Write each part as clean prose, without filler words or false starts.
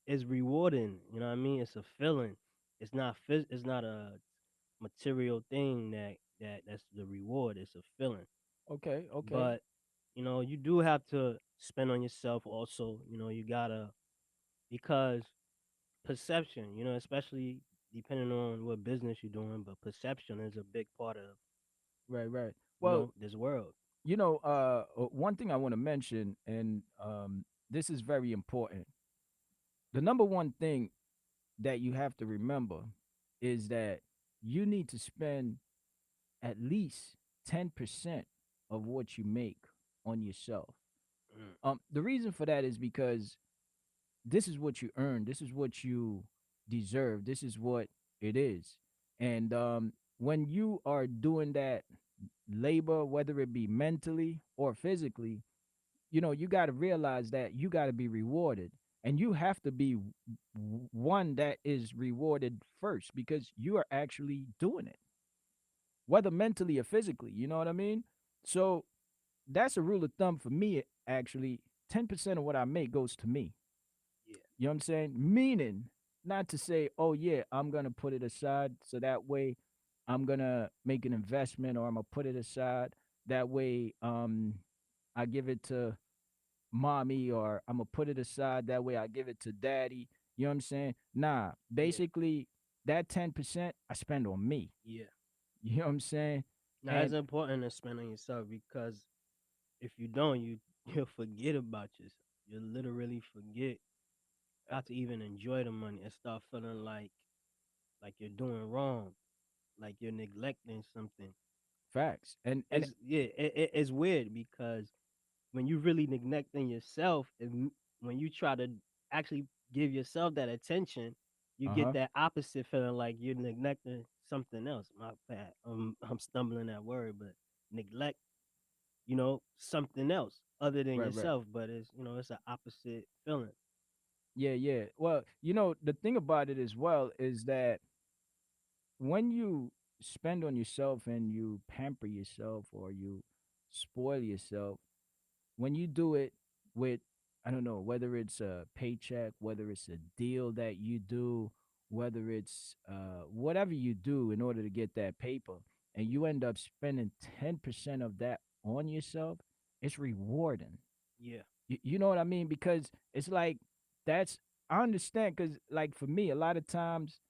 it's rewarding. You know what I mean? It's a feeling. It's not a material thing that's the reward. It's a feeling. Okay, okay. But you do have to spend on yourself also. You gotta, because perception. Especially depending on what business you're doing, but perception is a big part of Right, right. Well, this world. one thing I want to mention, and this is very important. The number one thing that you have to remember is that you need to spend at least 10% of what you make on yourself. Mm. The reason for that is because this is what you earn, this is what you deserve, this is what it is. And when you are doing that labor, whether it be mentally or physically, you got to realize that you got to be rewarded, and you have to be one that is rewarded first because you are actually doing it, whether mentally or physically. You know what I mean? So that's a rule of thumb for me. Actually, 10% of what I make goes to me. Yeah. You know what I'm saying? Meaning, not to say, oh yeah, I'm gonna put it aside so that way I'm gonna make an investment, or I'm gonna put it aside that way I give it to mommy, or I'm gonna put it aside that way I give it to daddy. You know what I'm saying? Nah, Yeah. basically that 10% I spend on me. Yeah. You know what I'm saying? Now it's And important to spend on yourself, because if you don't, you'll forget about yourself. You'll literally forget how to even enjoy the money and start feeling like you're doing wrong, like you're neglecting something. facts. And It's yeah, it's weird, because when you really neglecting yourself, and when you try to actually give yourself that attention, you get uh-huh. that opposite feeling, like you're neglecting something else. My bad. I'm stumbling that word, but neglect, something else other than Right, right. yourself. But it's an opposite feeling. Yeah, yeah. Well, the thing about it as well is that when you spend on yourself and you pamper yourself or you spoil yourself, when you do it with, I don't know, whether it's a paycheck, whether it's a deal that you do, whether it's whatever you do in order to get that paper, and you end up spending 10% of that on yourself, it's rewarding. Yeah. You know what I mean? Because it's like, that's, I understand, because like for me, a lot of times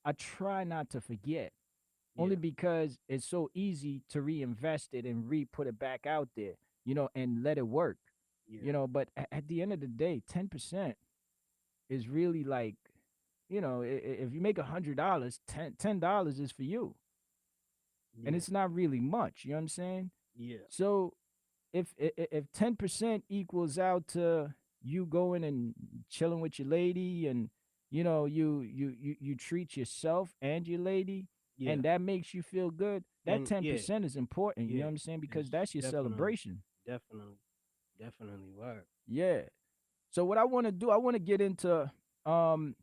I try not to forget, only Yeah. because it's so easy to reinvest it and re-put it back out there, and let it work. Yeah. But at the end of the day, 10% is really like, if you make $100, $10 is for you, and Yeah. it's not really much. You know what I'm saying? Yeah. So if 10% equals out to you going and chilling with your lady, and you treat yourself and your lady, Yeah. and that makes you feel good, that And yeah. 10% is important. You know Yeah. what I'm saying? Because It's that's your definitely, celebration. definitely, definitely work. Yeah. So what I want to do, I want to get into, um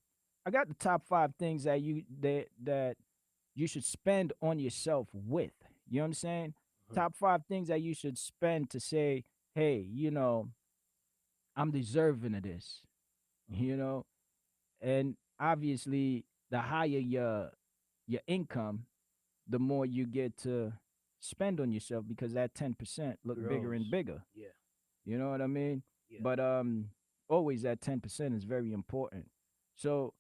I got the top 5 things that you should spend on yourself with. You know what I'm saying? Mhm. Top 5 things that you should spend to say, "Hey, I'm deserving of this." Mhm. You know? And obviously, the higher your income, the more you get to spend on yourself, because that 10% look bigger and Grows. bigger. Yeah. You know what I mean? Yeah. But always that 10% is very important. So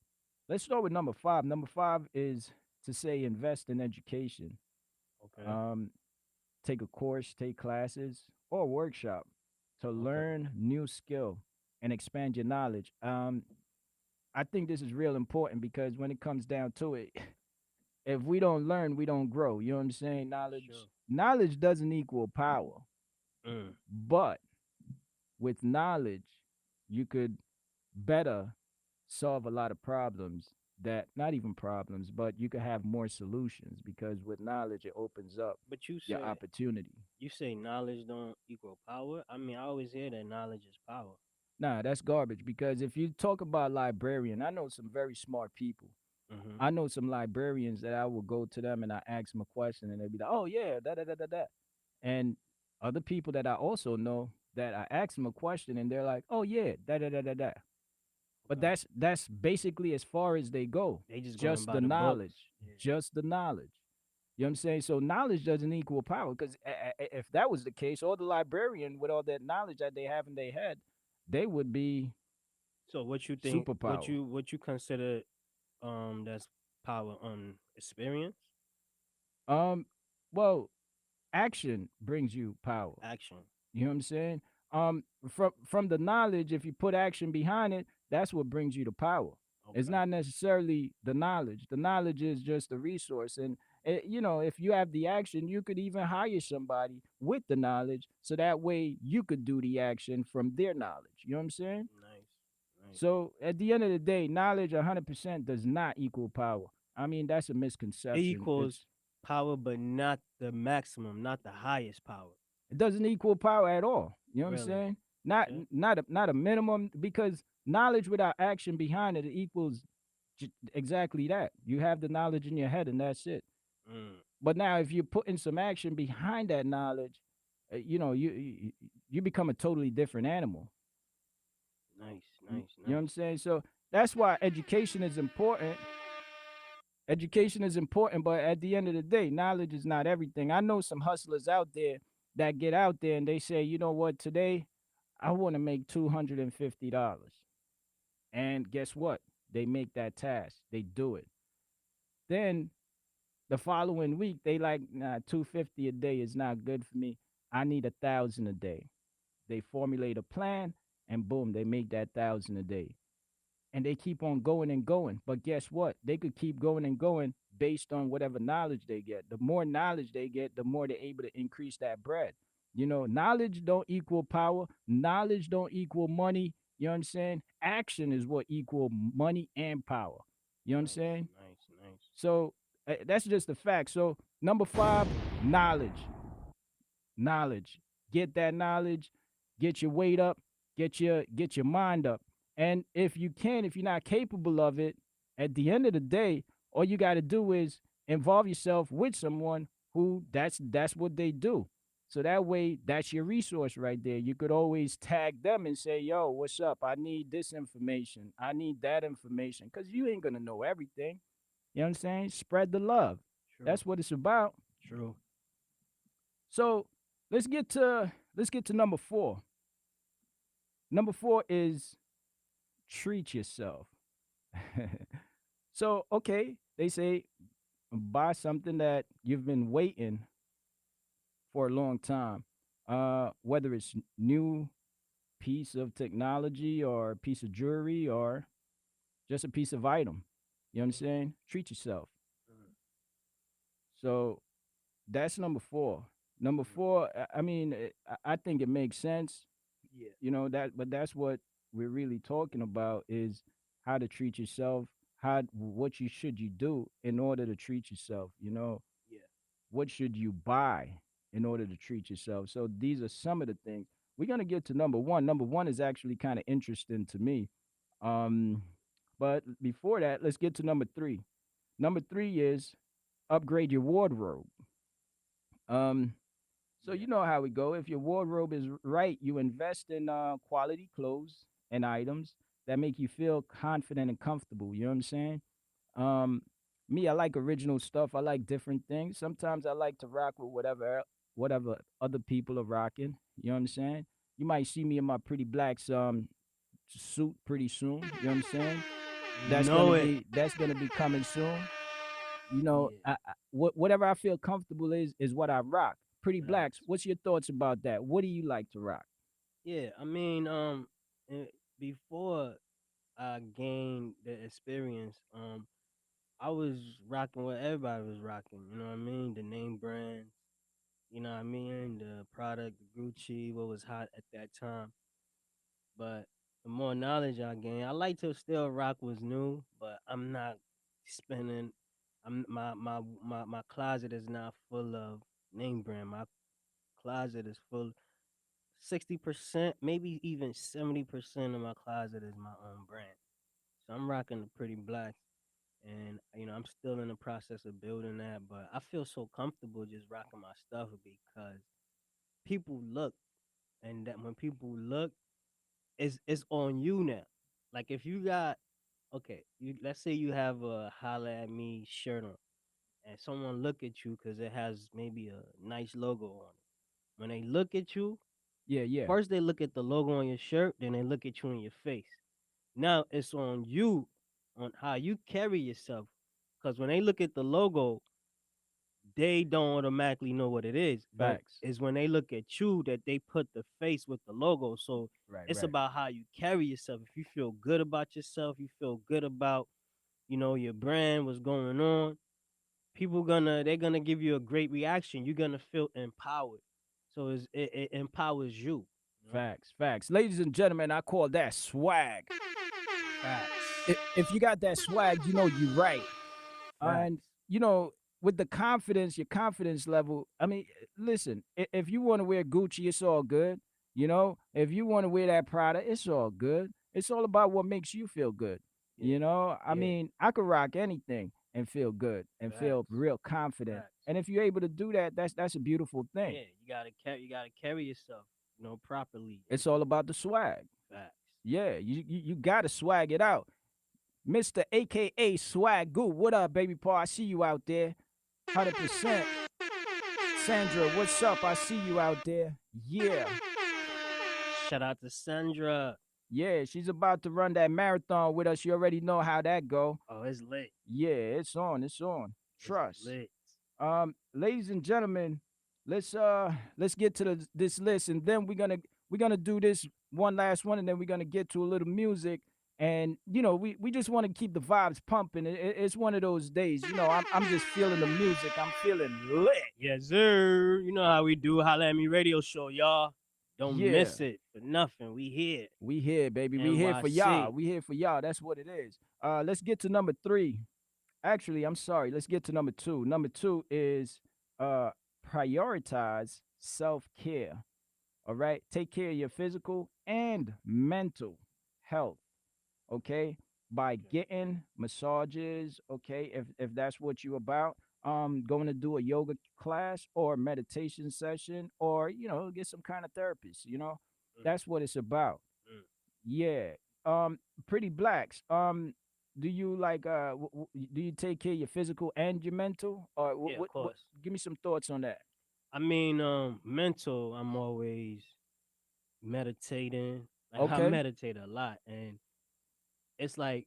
let's start with number 5. Number 5 is to say invest in education. Okay. Um take a course, take classes, or a workshop to Okay. learn new skill and expand your knowledge. I think this is real important because when it comes down to it, if we don't learn, we don't grow. You know what I'm saying? Sure. Knowledge doesn't equal power, Mm. but with knowledge, you could better solve a lot of problems, that not even problems, but you could have more solutions, because with knowledge, it opens up But you your say opportunity. you say knowledge don't equal power. I mean, I always hear that knowledge is power. Nah, that's garbage, because if you talk about librarian, I know some very smart people. Mhm. I know some librarians that I will go to them and I ask them a question and they'll be like, "Oh yeah, da da da da da." And other people that I also know that I ask them a question and they're like, "Oh yeah, da da da da da." But Okay. that's basically as far as they go. They just going Just by the the books. knowledge, Yeah. just the knowledge. You know what I'm saying? So knowledge doesn't equal power because if that was the case, all the librarian with all that knowledge that they have in their head, they would be So what you think? What superpower. you consider that's power experience, Um, well, action brings you power. action. You know what I'm saying? From the knowledge, if you put action behind it, that's what brings you the power. It's Okay. not necessarily the knowledge. The knowledge is just a resource, and if you have the action, you could even hire somebody with the knowledge, so that way you could do the action from their knowledge. You know what I'm saying? Nice. Nice. So at the end of the day, knowledge 100% does not equal power. I mean, that's a It misconception. equals power, but not the maximum, not the highest power. It doesn't equal power at all. You know what I'm Really? saying? Not Okay. not a minimum because knowledge without action behind it equals exactly that. You have the knowledge in your head and that's it. Mm. But now if you're putting some action behind that knowledge, you become a totally different animal. Nice. You Nice. know what I'm Nice. saying? So that's why education is important. Education is important, but at the end of the day, knowledge is not everything. I know some hustlers out there that get out there and they say, you know what, today I want to make $250. And guess what? They make that task. They do it. Then the following week, they like, nah, 250 a day is not good for me. I need 1,000 a day. They formulate a plan and boom, they make that 1,000 a day. And they keep on going and going. But guess what? They could keep going and going based on whatever knowledge they get. The more knowledge they get, the more they're able to increase that bread. Knowledge don't equal power. Knowledge don't equal money. You know what I'm saying? Action is what equal money and power. You know what I'm Nice. saying? Nice. Nice. So that's just a fact. So number 5, knowledge. Knowledge. Get that knowledge. Get your weight up. Get your mind up. And if you're not capable of it, at the end of the day, all you got to do is involve yourself with someone who that's what they do. So that way, that's your resource right there. You could always tag them and say, "Yo, what's up? I need this information. I need that information," because you ain't gonna know everything. You know what I'm saying? Spread the love. True. That's what it's about. True. So let's get to number 4. Number 4 is treat yourself. So okay, they say buy something that you've been waiting for a long time. Whether it's new piece of technology or a piece of jewelry or just a piece of item. You know what I'm Mm. saying? Treat yourself. Mm. So that's number 4. Number Mm. 4, I mean, I think it makes sense. Yeah. But that's what we're really talking about is how to treat yourself, how what you do in order to treat yourself. Yeah. What should you buy in order to treat yourself? So these are some of the things. We're gonna get to number 1. Number 1 is actually kind of interesting to me. Um, but before that, let's get to number 3. Number 3 is upgrade your wardrobe. Um, so Yeah. you know how we go. If your wardrobe is right, you invest in quality clothes and items that make you feel confident and comfortable. You know what I'm saying? Um, Me, I like original stuff. I like different things. Sometimes I like to rock with whatever other people are rocking. You know what I'm saying? You might see me in my pretty blacks suit pretty soon. You know what I'm saying? You know it. That's gonna be coming soon. Yeah. Whatever I feel comfortable is what I rock. Pretty blacks. Facts. What's your thoughts about that? What do you like to rock? Yeah. I mean, before I gained the experience, I was rocking what everybody was rocking. You know what I mean? The name brands. You know what I mean? The product, the Gucci, what was hot at that time. But the more knowledge I gain, I like to still rock what's new, but I'm not spending. My closet is not full of name brand. My closet is full. 60%, maybe even 70% of my closet is my own brand. So I'm rocking the pretty blacks, and I'm still in the process of building that. But I feel so comfortable just rocking my stuff because people look, and that when people look, it's on you now. Like if you got okay, you let's say you have a holla at me shirt on, and someone look at you because it has maybe a nice logo on it. When they look at you, Yeah, yeah. first they look at the logo on your shirt, then they look at you in your face. Now it's on you on how you carry yourself. Because when they look at the logo, they don't automatically know what it is. But Facts. it's when they look at you that they put the face with the logo. So Right, it's right. about how you carry yourself. If you feel good about yourself, you feel good about, your brand, what's going on, people they're gonna give you a great reaction. You're gonna feel empowered. So it empowers you, you know? Facts, facts. Ladies and gentlemen, I call that swag. Facts. If you got that swag, you know you right. And Facts. you know, with the confidence, your confidence level. I mean, listen, if you want to wear Gucci, it's all good. You know, if you want to wear that Prada, it's all good. It's all about what makes you feel good. Yeah. You know, I Yeah. mean, I could rock anything and feel good and feel Facts. real confident. Facts. And if you're able to do that, that's a beautiful thing. Yeah, you gotta carry yourself, properly. It's all about the swag. Facts. Yeah, you gotta swag it out. Mr. AKA Swag Goo. What up, baby paw? I see you out there. 100%. Sandra, what's up? I see you out there. Yeah. Shout out to Sandra. Yeah, she's about to run that marathon with us. You already know how that go. Oh, it's lit. Yeah, it's on. It's on. It's Trust. lit. Ladies and gentlemen, let's get to this list, and then we're gonna do this one last one, and then we're gonna get to a little music. And you know, we just want to keep the vibes pumping. It's one of those days, you know. I'm just feeling the music. I'm feeling lit. Yes, sir. You know how we do. Holla at me radio show, y'all. Don't Yeah, miss it for nothing. We here. we here, baby. We here for y'all. NYC. We here for y'all. That's what it is. Let's get to number three. Actually, I'm sorry. Let's get to number two. Number two is uh prioritize self-care. All right. Take care of your physical and mental health. Okay. By Okay. getting massages, okay, if that's what you're about. Going to do a yoga class or meditation session, or get some kind of therapist, Mm, that's what it's about. mm. Yeah. Pretty blacks. Do you like do you take care of your physical and your mental, or Yeah, of what? course. Give me some thoughts on that. I mean, mental. I'm always meditating. Like I Okay. meditate a lot, and it's like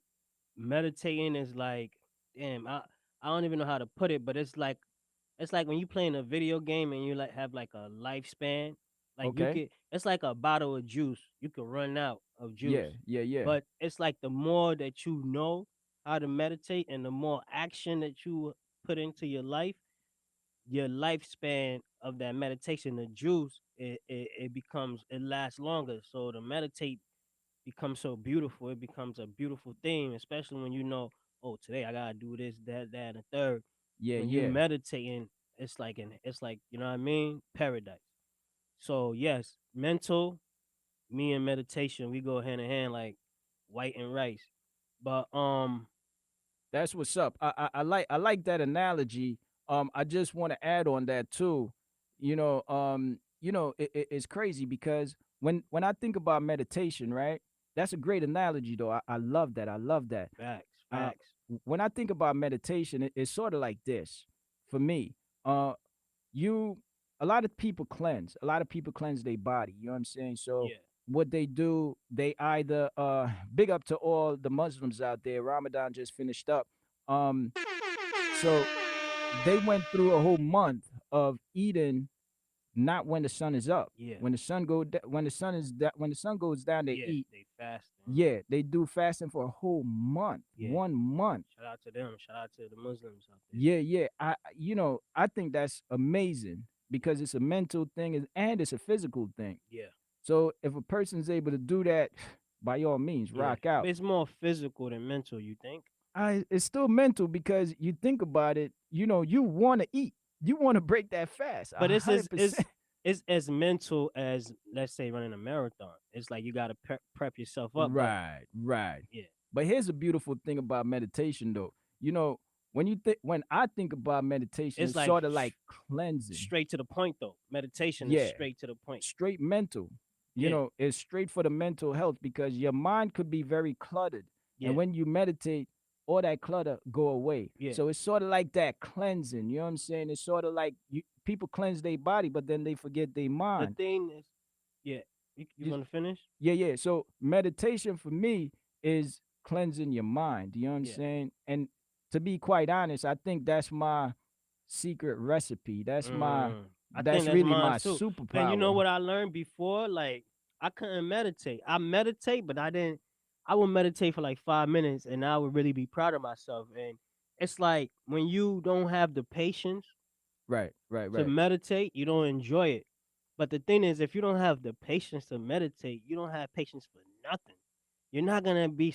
meditating is like, damn, I don't even know how to put it, but it's like when you playing a video game and you like have like a lifespan. Like Okay. it's like a bottle of juice. You can run out of Yeah. juice, Yeah. Yeah. but it's like the more that you know how to meditate and the more action that you put into your lifespan of that meditation, the juice, it lasts longer. So to meditate becomes so beautiful. It becomes a beautiful thing, especially when you know, oh, today I gotta do this, that, and the third. Yeah. When you Yeah. meditating, it's like you know what I mean, paradise. So yes, mental, me and meditation, we go hand in hand like white and rice. But That's what's up. I like that analogy. I just want to add on that too. It's crazy because when I think about meditation, right? That's a great analogy, though. I love that. I love that. facts, Uh, facts. when I think about meditation, it's sort of like this for me. Uh, you A lot of people cleanse. A lot of people cleanse their body. You know what I'm saying? So Yeah, what they do, they either big up to all the Muslims out there. Ramadan just finished up. So they went through a whole month of eating not when the sun is up. yeah, When the sun goes down, they yeah. eat. They fasting. Yeah, they do fasting for a whole month. Yeah. 1 month. Shout out to them. Shout out to the Muslims out there. Yeah, yeah. I think that's amazing because it's a mental thing and it's a physical thing. Yeah, So if a person's able to do that, by all means, yeah. rock out. But it's more physical than mental. You think? It's still mental because you think about it. You want to eat. You want to break that fast. a But it's as hundred percent. it's as mental as, let's say, running a marathon. It's like you got to prep yourself up. But Right, right. yeah, But here's a beautiful thing about meditation, though. You know, when I think about meditation, it's it's like sort of like cleansing. straight to the point though. Meditation is Yeah, straight to the point. straight mental. you Yeah. know, is straight for the mental health because your mind could be very cluttered. And Yeah. when you meditate, all that clutter go away. Yeah. So it's sort of like that cleansing. You know what I'm saying? It's sort of like people cleanse their body, but then they forget their The mind. thing is, yeah. You You- want to finish? yeah, yeah. So meditation for me is cleansing your mind. You know what I'm Yeah. saying? And to be quite honest, I think that's my secret recipe. Mm. I think That's that's really mine my too. And you know superpower. what I learned before? Like I couldn't meditate. I meditate, but I didn't. I would meditate for like 5 minutes, and I would really be proud of myself. And it's like when you don't have the patience Right, right, to right. meditate, you don't enjoy it. But the thing is, if you don't have the patience to meditate, you don't have patience for nothing. You're not gonna be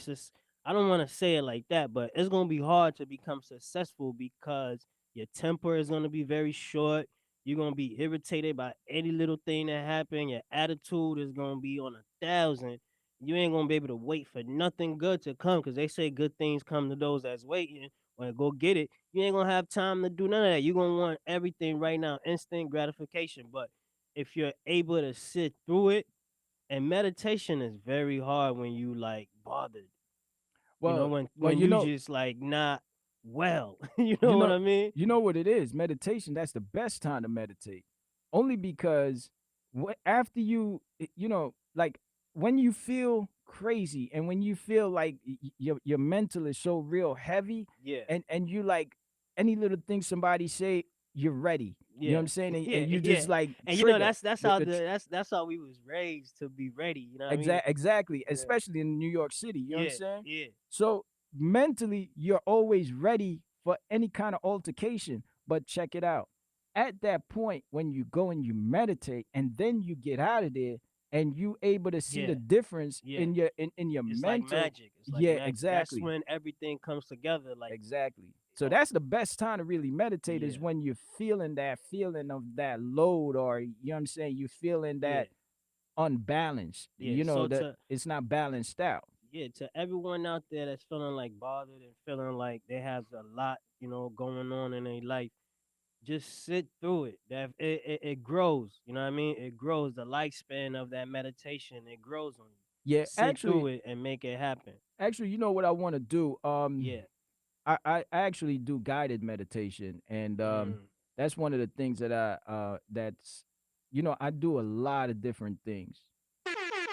I don't want to say it like that, but it's gonna be hard to become successful because your temper is gonna be very short. You're gonna be irritated by any little thing that happen. Your attitude is gonna be on 1,000. You ain't gonna be able to wait for nothing good to come because they say good things come to those that's waiting. When go get it, you ain't gonna have time to do none of that. You're gonna want everything right now, instant gratification. But if you're able to sit through it, and meditation is very hard when you like bothered. You know, Well, well, when you just like not well. You you know what know, I mean? you know what it is. Meditation. That's the best time to meditate, only because after you know, like when you feel crazy and when you feel like your mental is so real heavy, Yeah, and you like any little thing somebody say, you're ready. You know what yeah, I'm saying? And yeah, you yeah. just like And you know trigger that's the how the that's how we was raised to be ready. You know what I mean? Exactly, Yeah, especially in New York City. You know what I'm yeah, saying? yeah, So mentally, you're always ready for any kind of altercation. But check it out. At that point, when you go and you meditate, and then you get out of there, and you able to see the yeah, difference yeah. in your It's like mental. magic. It's like Yeah, magic. That's exactly, when everything comes together. Like, exactly. So oh, that's the best time to really meditate is yeah, when you're feeling that feeling of that load, or you know what I'm saying. You feeling yeah, that unbalanced. yeah. You know So that it's not balanced out. yeah, to everyone out there that's feeling like bothered and feeling like they have a lot, going on in their life, just sit through it. That it grows. You know what I mean? It grows. The lifespan of that meditation, it grows on you. Yeah, Sit through it and make it happen. actually, you know what I want to do? Yeah. I actually do guided meditation, and Mm. that's one of the things that that's, you know, I do a lot of different things,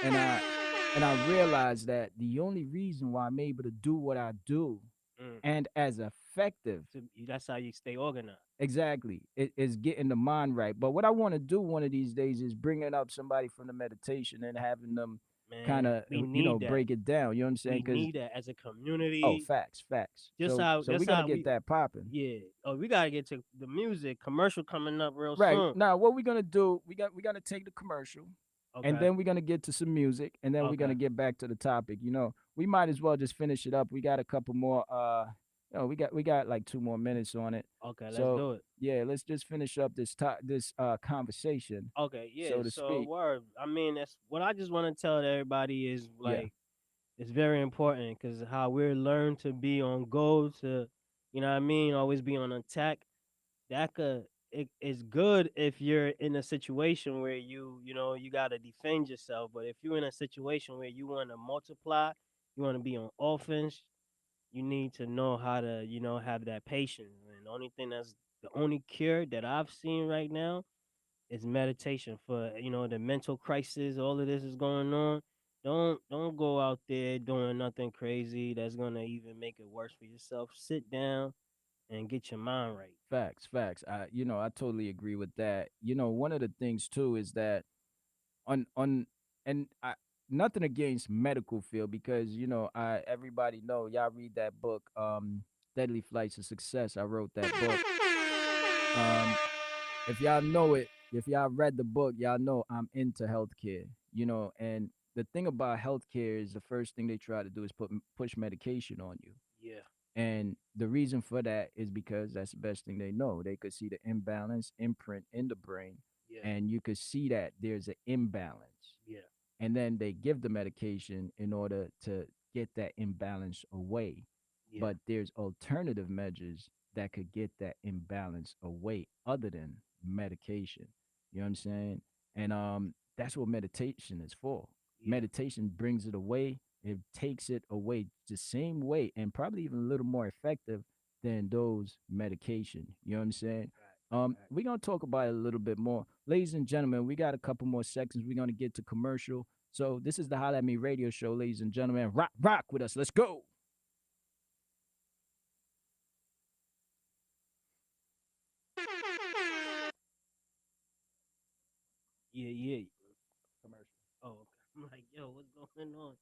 and I realize that the only reason why I'm able to do what I do Mm. and as effective, That's how you stay organized. exactly, is getting the mind right. But what I want to do one of these days is bringing up somebody from the meditation and having them kind Man, of, we you know, need that. break it down. You know what I'm saying? We Because need that as a oh, community. facts, facts. Just how So that's we're gonna how get we that popping. yeah. Oh, we gotta get to the music commercial coming up real Right. soon. Now, what we're gonna do, we're gonna take the commercial, and Okay. then we're gonna get to some music, and then we're Okay. gonna get back to the topic. You know, we might as well just finish it up. We got a couple more. We got like 2 more minutes on it. Okay, let's So do it. yeah, let's just finish up this conversation, Okay, yeah. so to So speak. word. I mean, that's what I just want to tell everybody is Yeah. like it's very important because how we're learned to be on go to, you know what I mean, always be on attack. That could it's good if you're in a situation where you gotta defend yourself. But if you're in a situation where you want to multiply, you want to be on offense, you need to know how to have that patience. And the only cure that I've seen right now is meditation for the mental crisis. All of this is going on. Don't go out there doing nothing crazy that's gonna even make it worse for yourself. Sit down and get your mind right. Facts, facts. I totally agree with that. You know, one of the things too is that on and I nothing against medical field, because you know, I everybody know, y'all read that book, Deadly Flights of Success. I wrote that book. Um, if y'all know it, if y'all read the book, y'all know I'm into healthcare. You know, and the thing about healthcare is the first thing they try to do is push medication on you. Yeah, And the reason for that is because that's the best thing they know. They could see the imbalance imprint in the brain, yeah, and you could see that there's an imbalance. yeah, And then they give the medication in order to get that imbalance away. yeah, But there's alternative measures that could get that imbalance away other than medication. You know what I'm saying? And That's what meditation is for. Yeah. Meditation brings it away. It takes it away the same way and probably even a little more effective than those medication. You know what I'm saying? Right. Right. We're gonna talk about it a little bit more. Ladies and gentlemen, we got a couple more seconds. We're gonna get to commercial. So this is the Holla at Me radio show, ladies and gentlemen. Rock with us. Let's go. Yeah. Yeah. Commercial. Oh, okay. I'm like, yo, what's going on?